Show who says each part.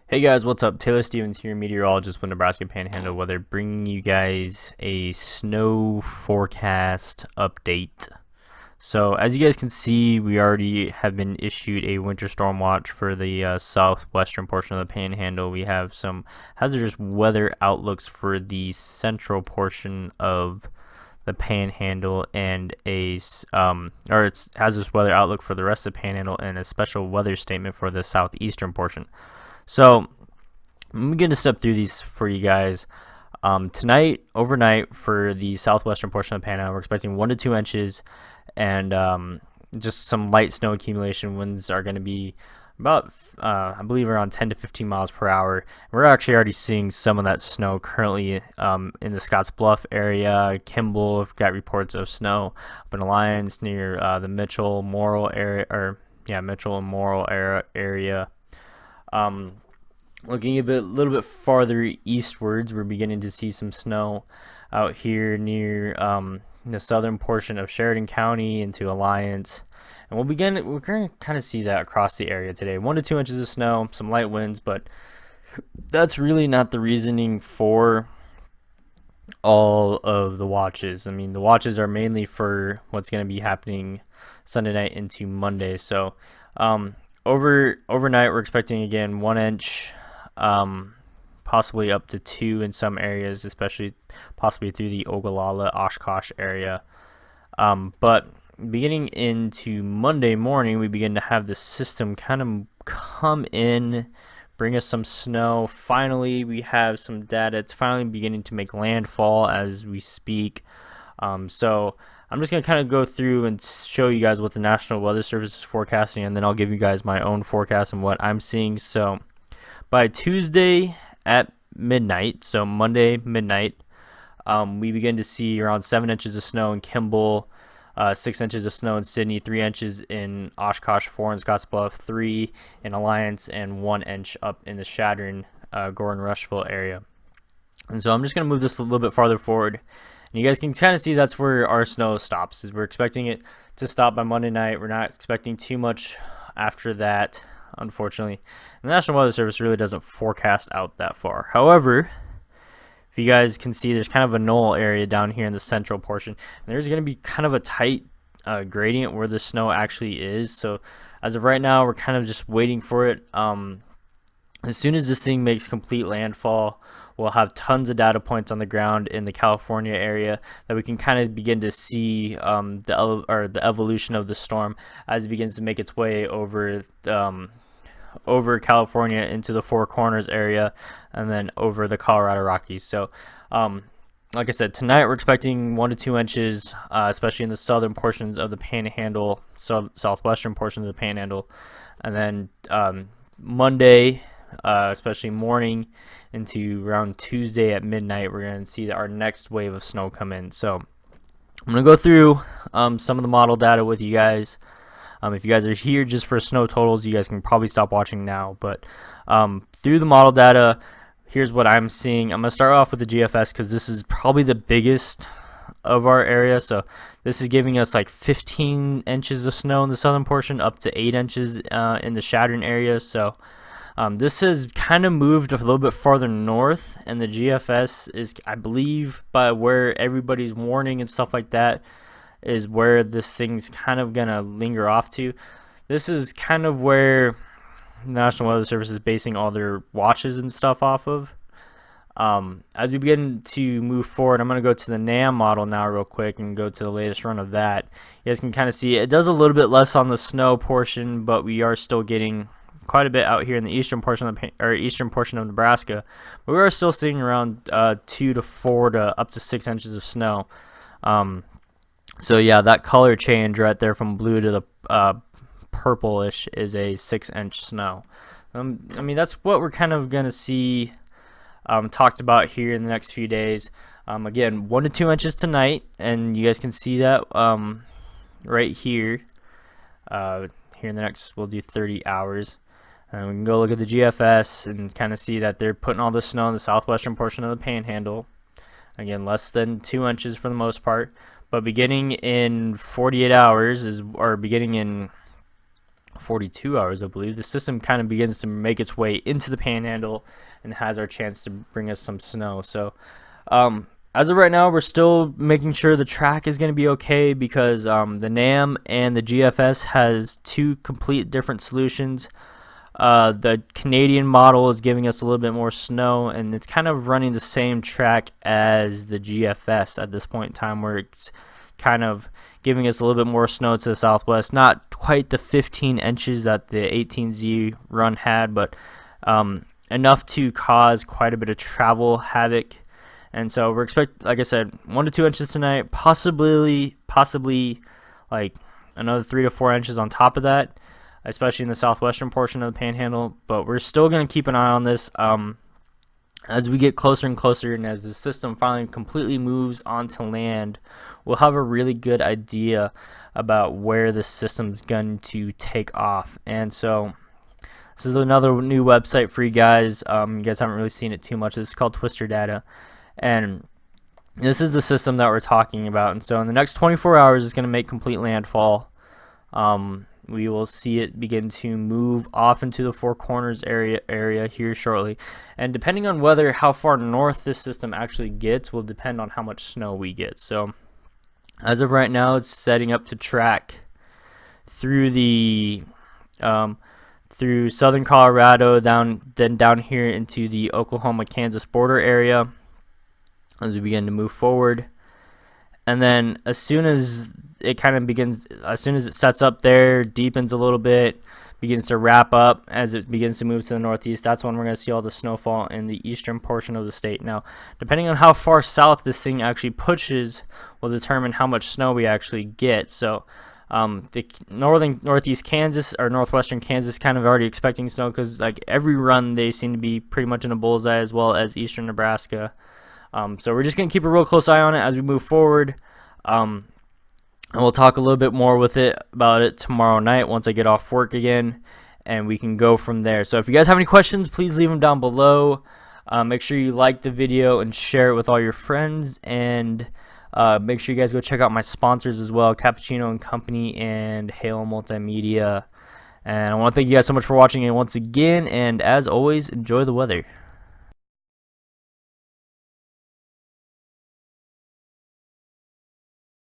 Speaker 1: Hey guys, what's up? Taylor Stevens here, meteorologist with Nebraska Panhandle Weather, bringing you guys a snow forecast update. So, as you guys can see, we already have been issued a winter storm watch for the southwestern portion of the Panhandle. We have some hazardous weather outlooks for the central portion of the Panhandle, and it's hazardous weather outlook for the rest of the Panhandle, and a special weather statement for the southeastern portion. So I'm going to step through these for you guys. Tonight, overnight, for the southwestern portion of the Panhandle, we're expecting 1 to 2 inches, and just some light snow accumulation. Winds are going to be about, I believe, around 10 to 15 miles per hour. We're actually already seeing some of that snow currently in the Scotts Bluff area. Kimball, we've got reports of snow up in Alliance near the Mitchell Morrill area, Mitchell and Morrill area. Looking a little bit farther eastwards, we're beginning to see some snow out here near the southern portion of Sheridan County into Alliance, and we're going to kind of see that across the area today. 1 to 2 inches of snow, some light winds, but that's really not the reasoning for all of the watches. I mean, the watches are mainly for what's going to be happening Sunday night into Monday. So overnight, we're expecting again 1 inch, possibly up to 2 in some areas, especially possibly through the Ogallala, Oshkosh area. But beginning into Monday morning, we begin to have the system kind of come in, bring us some snow. Finally, we have some data. It's finally beginning to make landfall as we speak. So I'm just going to kind of go through and show you guys what the National Weather Service is forecasting, and then I'll give you guys my own forecast and what I'm seeing. So by Tuesday at midnight, so Monday midnight, we begin to see around 7 inches of snow in Kimball, 6 inches of snow in Sydney, 3 inches in Oshkosh, 4 in Scottsbluff, 3 in Alliance, and 1 inch up in the Shadron, Gordon-Rushville area. And so I'm just going to move this a little bit farther forward, and you guys can kind of see that's where our snow stops. Is we're expecting it to stop by Monday night. We're not expecting too much after that, unfortunately. The National Weather Service really doesn't forecast out that far. However, if you guys can see, there's kind of a knoll area down here in the central portion, and there's going to be kind of a tight gradient where the snow actually is. So as of right now, we're kind of just waiting for it. As soon as this thing makes complete landfall, we'll have tons of data points on the ground in the California area that we can kind of begin to see the evolution of the storm as it begins to make its way over California into the Four Corners area, and then over the Colorado Rockies. So like I said, tonight we're expecting 1 to 2 inches, especially in the southern portions of the Panhandle, southwestern portions of the Panhandle, and then Monday, especially morning into around Tuesday at midnight, we're going to see our next wave of snow come in. So I'm going to go through some of the model data with you guys. If you guys are here just for snow totals, you guys can probably stop watching now. But through the model data, here's what I'm seeing. I'm going to start off with the GFS because this is probably the biggest of our area. So this is giving us like 15 inches of snow in the southern portion, up to 8 inches in the Shadron area. So this has kind of moved a little bit farther north, and the GFS is, I believe, by where everybody's warning and stuff like that, is where this thing's kind of gonna linger off to. This is kind of where the National Weather Service is basing all their watches and stuff off of. As we begin to move forward, I'm going to go to the NAM model now real quick and go to the latest run of that. You guys can kind of see it does a little bit less on the snow portion, but we are still getting quite a bit out here in the eastern portion of Nebraska. But we are still seeing around 2 to 4 to up to 6 inches of snow. So yeah, that color change right there from blue to the purplish is a 6-inch snow. I mean, that's what we're kind of going to see talked about here in the next few days. Again, 1 to 2 inches tonight, and you guys can see that right here. Here in the next, we'll do 30 hours. And we can go look at the GFS and kind of see that they're putting all the snow in the southwestern portion of the Panhandle. Again, less than 2 inches for the most part. But beginning in 48 hours, or beginning in 42 hours, I believe, the system kind of begins to make its way into the panhandle and has our chance to bring us some snow. So as of right now, we're still making sure the track is going to be okay, because the NAM and the GFS has two complete different solutions. The Canadian model is giving us a little bit more snow, and it's kind of running the same track as the GFS at this point in time, where it's kind of giving us a little bit more snow to the southwest. Not quite the 15 inches that the 18Z run had, but enough to cause quite a bit of travel havoc. And so we're like I said, 1 to 2 inches tonight, possibly like another 3 to 4 inches on top of that, especially in the southwestern portion of the panhandle. But we're still going to keep an eye on this as we get closer and closer, and as the system finally completely moves onto land, we'll have a really good idea about where the system's going to take off. And so this is another new website for you guys. You guys haven't really seen it too much. This is called Twister Data, and this is the system that we're talking about. And so in the next 24 hours, it's going to make complete landfall. We will see it begin to move off into the Four Corners area here shortly. And depending on how far north this system actually gets will depend on how much snow we get. So as of right now, it's setting up to track through the through southern Colorado, down here into the Oklahoma-Kansas border area as we begin to move forward. And then as soon as it sets up there, deepens a little bit, begins to wrap up as it begins to move to the northeast, that's when we're going to see all the snowfall in the eastern portion of the state. Now, depending on how far south this thing actually pushes will determine how much snow we actually get. So the northeast Kansas or northwestern Kansas kind of already expecting snow, because like every run they seem to be pretty much in a bullseye, as well as eastern Nebraska. So we're just going to keep a real close eye on it as we move forward. And we'll talk a little bit more about it tomorrow night once I get off work again, and we can go from there. So if you guys have any questions, please leave them down below. Make sure you like the video and share it with all your friends, and make sure you guys go check out my sponsors as well, Cappuccino & Company and Halo Multimedia. And I want to thank you guys so much for watching it once again, and as always, enjoy the weather.